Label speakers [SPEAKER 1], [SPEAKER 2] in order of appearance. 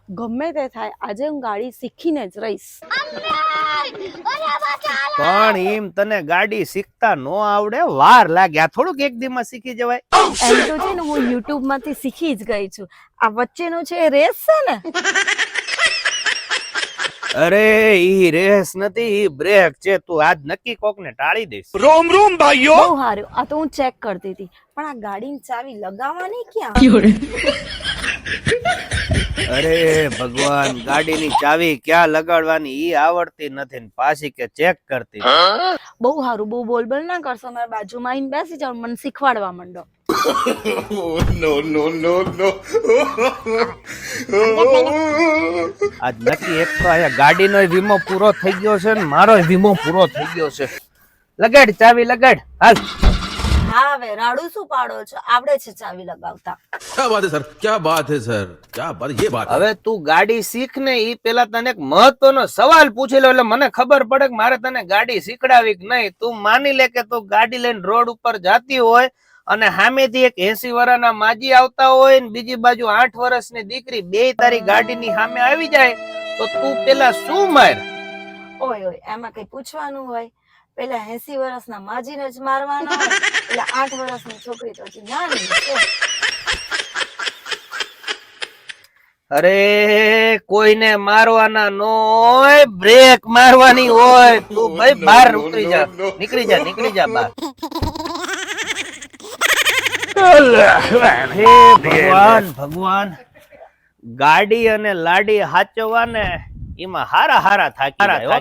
[SPEAKER 1] ગમે તે થાય આજે હું ગાડી શીખીને જ રહીશ.
[SPEAKER 2] પણ એમ તને ગાડી શીખતા નો આવડે, વાર લાગે. આ થોડુંક એક દી માં શીખી જવાય.
[SPEAKER 1] એમ તો છે ને હું યુટ્યુબ માંથી શીખી જ ગઈ છું. આ વચ્ચેનો છે એ રેસ છે ને.
[SPEAKER 2] અરે ઈ રેસ નથી, ઈ બ્રેક છે. તું આજ નક્કી કોક ને ટાળી દઈશ.
[SPEAKER 3] રોમ રોમ ભાઈઓ.
[SPEAKER 1] બહુ સારું. આ તો હું ચેક કરતી હતી, પણ આ ગાડીની ચાવી લગાવવાની ક્યાં?
[SPEAKER 2] અરે ભગવાન, ગાડીની ચાવી ક્યાં લગાડવાની ઈ આવડતી નથી ને પાછી કે ચેક કરતી.
[SPEAKER 1] બહુ સારું, બહુ બોલબોલ ના કરશો. મારા બાજુમાં આવીને બેસી જાવ, મને શીખવાડવા માંડો.
[SPEAKER 3] નો નો નો નો.
[SPEAKER 2] આજ નક્કી. એક તો અહીંયા ગાડીનો વીમો પૂરો થઈ ગયો છે ને મારો વીમો પૂરો થઈ ગયો છે. લગાડ ચાવી, લગાડ. હાલ.
[SPEAKER 1] હા, હવે રાડું શું પાડો છો? આવડે છે ચાવી લગાવતા.
[SPEAKER 4] क्या बात है सर, क्या बात है सर, क्या बात, ये बात है।
[SPEAKER 2] હવે તું ગાડી શીખ ને, ઈ પેલા તને એક મહત્વનો સવાલ પૂછી લો એટલે મને ખબર પડે કે મારે તને ગાડી શીખડાવી કે નહીં. તું માની લે કે તું ગાડી લઈને રોડ ઉપર જાતી હોય અને સામેથી એક 80 વર્ષના માજી આવતા હોય ને બીજી બાજુ 8 વર્ષની દીકરી, બે તારી ગાડીની સામે આવી જાય તો તું પેલા શું માર?
[SPEAKER 1] ઓય ઓય, એમાં કઈ પૂછવાનું હોય? પેલા 80 વર્ષના માજીને જ મારવાના હોય? એટલે 8 વર્ષની છોકરી તો હજી નાની છે.
[SPEAKER 2] અરે કોઈને મારવાના નો હોય, બ્રેક મારવાની હોય. તું ભાઈ બહાર ઉતરી જા, નીકળી જા, નીકળી જા બહાર. હે ભગવાન, ભગવાન, ગાડી અને લાડી હાચવવા ને એમાં હારા હારા થાકી જાય.